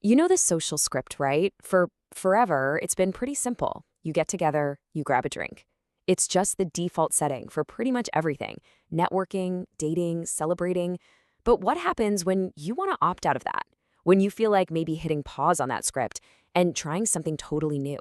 You know the social script, right? For forever, it's been pretty simple. You get together, you grab a drink. It's just the default setting for pretty much everything: networking, dating, celebrating. But what happens when you want to opt out of that? When you feel like maybe hitting pause on that script and trying something totally new?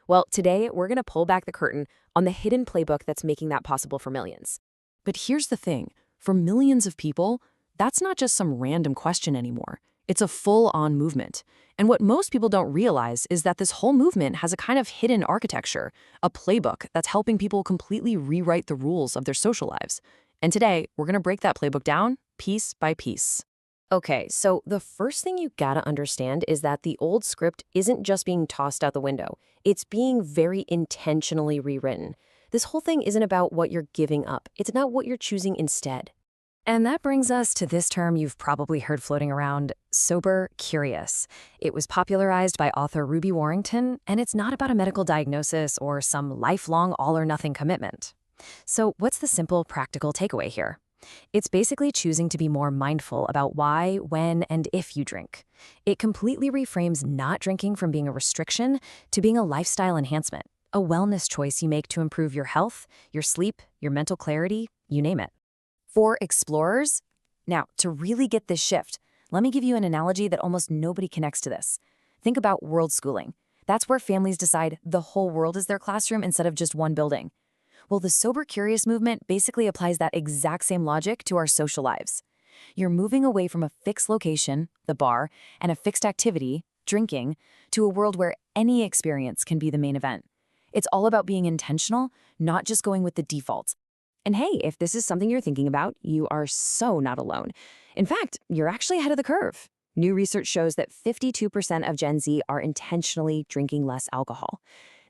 Well, today we're going to pull back the curtain on the hidden playbook that's making that possible for millions. But here's the thing. For millions of people, that's not just some random question anymore. It's a full-on movement. And what most people don't realize is that this whole movement has a kind of hidden architecture, a playbook that's helping people completely rewrite the rules of their social lives. And today, we're going to break that playbook down piece by piece. Okay, so the first thing you gotta understand is that the old script isn't just being tossed out the window. It's being very intentionally rewritten. This whole thing isn't about what you're giving up. It's about what you're choosing instead. And that brings us to this term you've probably heard floating around: sober curious. It was popularized by author Ruby Warrington, and it's not about a medical diagnosis or some lifelong all-or-nothing commitment. So what's the simple, practical takeaway here? It's basically choosing to be more mindful about why, when, and if you drink. It completely reframes not drinking from being a restriction to being a lifestyle enhancement, a wellness choice you make to improve your health, your sleep, your mental clarity, you name it. For explorers, now, to really get this shift, let me give you an analogy that almost nobody connects to this. Think about world schooling. That's where families decide the whole world is their classroom instead of just one building. Well, the Sober Curious movement basically applies that exact same logic to our social lives. You're moving away from a fixed location, the bar, and a fixed activity, drinking, to a world where any experience can be the main event. It's all about being intentional, not just going with the default. And hey, if this is something you're thinking about, you are so not alone. In fact, you're actually ahead of the curve. New research shows that 52% of Gen Z are intentionally drinking less alcohol.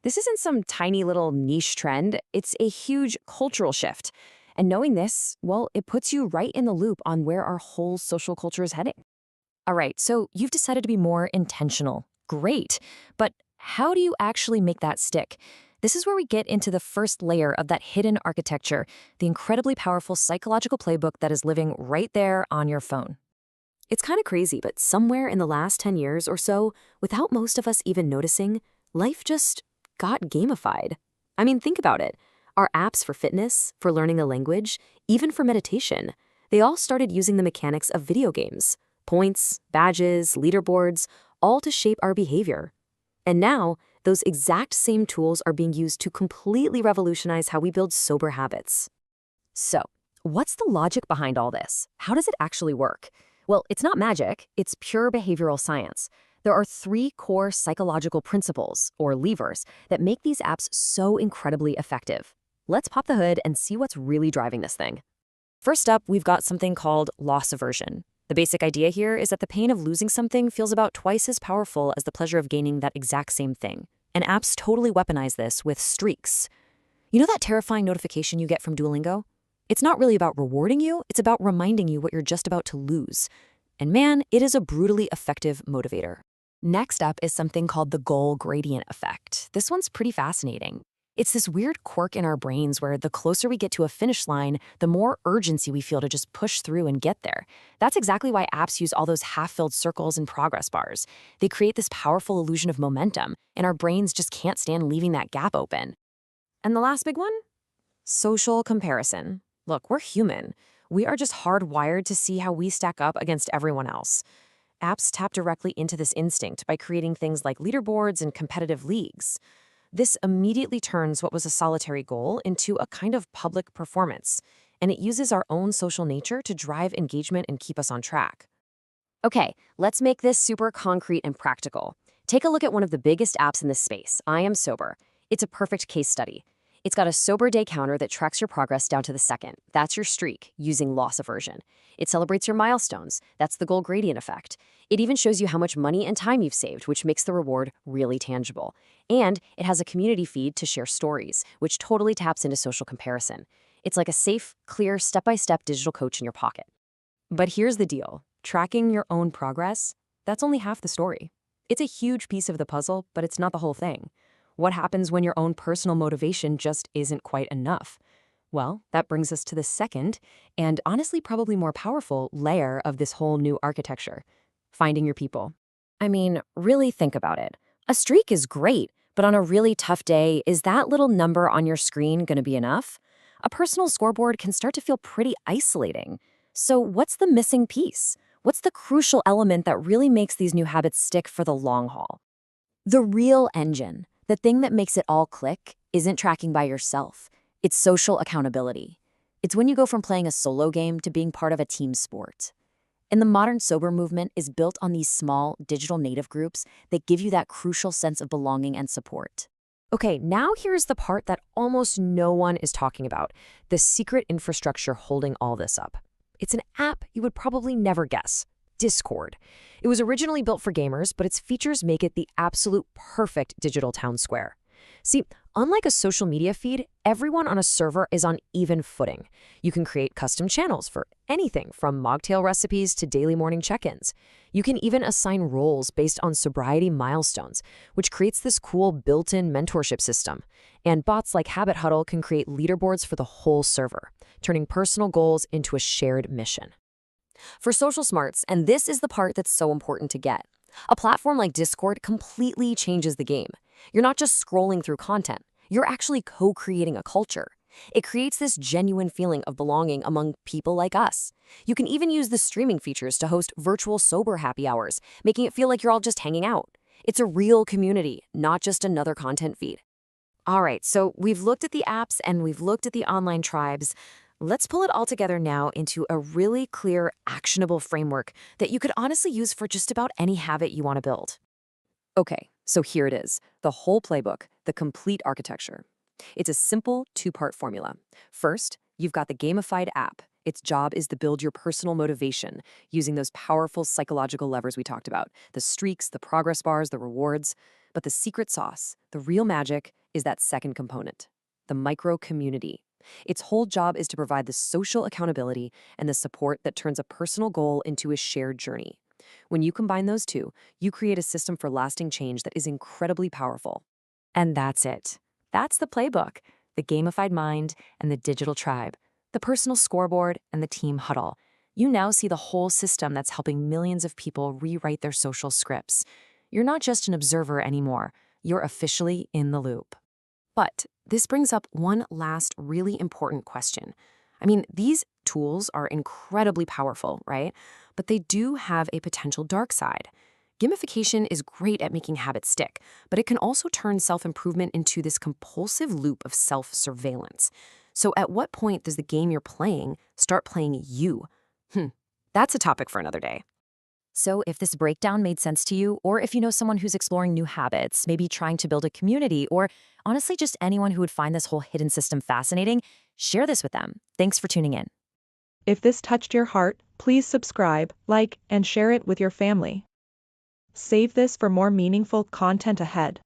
This isn't some tiny little niche trend, it's a huge cultural shift. And knowing this, well, it puts you right in the loop on where our whole social culture is heading. All right, so you've decided to be more intentional. Great. But how do you actually make that stick? This is where we get into the first layer of that hidden architecture, the incredibly powerful psychological playbook that is living right there on your phone. It's kind of crazy, but somewhere in the last 10 years or so, without most of us even noticing, life just got gamified. I mean, think about it. Our apps for fitness, for learning a language, even for meditation, they all started using the mechanics of video games: points, badges, leaderboards, all to shape our behavior. And now, those exact same tools are being used to completely revolutionize how we build sober habits. So, what's the logic behind all this? How does it actually work? Well, it's not magic, it's pure behavioral science. There are three core psychological principles, or levers, that make these apps so incredibly effective. Let's pop the hood and see what's really driving this thing. First up, we've got something called loss aversion. The basic idea here is that the pain of losing something feels about twice as powerful as the pleasure of gaining that exact same thing. And apps totally weaponize this with streaks. You know that terrifying notification you get from Duolingo? It's not really about rewarding you, it's about reminding you what you're just about to lose. And man, it is a brutally effective motivator. Next up is something called the goal gradient effect. This one's pretty fascinating. It's this weird quirk in our brains where the closer we get to a finish line, the more urgency we feel to just push through and get there. That's exactly why apps use all those half-filled circles and progress bars. They create this powerful illusion of momentum, and our brains just can't stand leaving that gap open. And the last big one? Social comparison. Look, we're human. We are just hardwired to see how we stack up against everyone else. Apps tap directly into this instinct by creating things like leaderboards and competitive leagues. This immediately turns what was a solitary goal into a kind of public performance, and it uses our own social nature to drive engagement and keep us on track. Okay, let's make this super concrete and practical. Take a look at one of the biggest apps in this space, I Am Sober. It's a perfect case study. It's got a sober day counter that tracks your progress down to the second. That's your streak, using loss aversion. It celebrates your milestones. That's the goal gradient effect. It even shows you how much money and time you've saved, which makes the reward really tangible. And it has a community feed to share stories, which totally taps into social comparison. It's like a safe, clear, step-by-step digital coach in your pocket. But here's the deal. Tracking your own progress, that's only half the story. It's a huge piece of the puzzle, but it's not the whole thing. What happens when your own personal motivation just isn't quite enough? Well, that brings us to the second, and honestly probably more powerful, layer of this whole new architecture: finding your people. I mean, really think about it. A streak is great, but on a really tough day, is that little number on your screen going to be enough? A personal scoreboard can start to feel pretty isolating. So, what's the missing piece? What's the crucial element that really makes these new habits stick for the long haul? The real engine, the thing that makes it all click, isn't tracking by yourself. It's social accountability. It's when you go from playing a solo game to being part of a team sport. And the modern sober movement is built on these small, digital native groups that give you that crucial sense of belonging and support. Okay, now here's the part that almost no one is talking about, the secret infrastructure holding all this up. It's an app you would probably never guess. Discord. It was originally built for gamers, but its features make it the absolute perfect digital town square. See, unlike a social media feed, everyone on a server is on even footing. You can create custom channels for anything from mocktail recipes to daily morning check-ins. You can even assign roles based on sobriety milestones, which creates this cool built-in mentorship system. And bots like Habit Huddle can create leaderboards for the whole server, turning personal goals into a shared mission. For social smarts, and this is the part that's so important to get, a platform like Discord completely changes the game. You're not just scrolling through content, you're actually co-creating a culture. It creates this genuine feeling of belonging among people like us. You can even use the streaming features to host virtual sober happy hours, making it feel like you're all just hanging out. It's a real community, not just another content feed. All right, so we've looked at the apps and we've looked at the online tribes. Let's pull it all together now into a really clear, actionable framework that you could honestly use for just about any habit you want to build. Okay, so here it is, the whole playbook, the complete architecture. It's a simple two-part formula. First, you've got the gamified app. Its job is to build your personal motivation using those powerful psychological levers we talked about, the streaks, the progress bars, the rewards. But the secret sauce, the real magic, is that second component, the micro-community. Its whole job is to provide the social accountability and the support that turns a personal goal into a shared journey. When you combine those two, you create a system for lasting change that is incredibly powerful. And that's it. That's the playbook, the gamified mind and the digital tribe, the personal scoreboard and the team huddle. You now see the whole system that's helping millions of people rewrite their social scripts. You're not just an observer anymore. You're officially in the loop. But this brings up one last really important question. I mean, these tools are incredibly powerful, right? But they do have a potential dark side. Gamification is great at making habits stick, but it can also turn self-improvement into this compulsive loop of self-surveillance. So at what point does the game you're playing start playing you? That's a topic for another day. So if this breakdown made sense to you, or if you know someone who's exploring new habits, maybe trying to build a community, or honestly just anyone who would find this whole hidden system fascinating, share this with them. Thanks for tuning in. If this touched your heart, please subscribe, like, and share it with your family. Save this for more meaningful content ahead.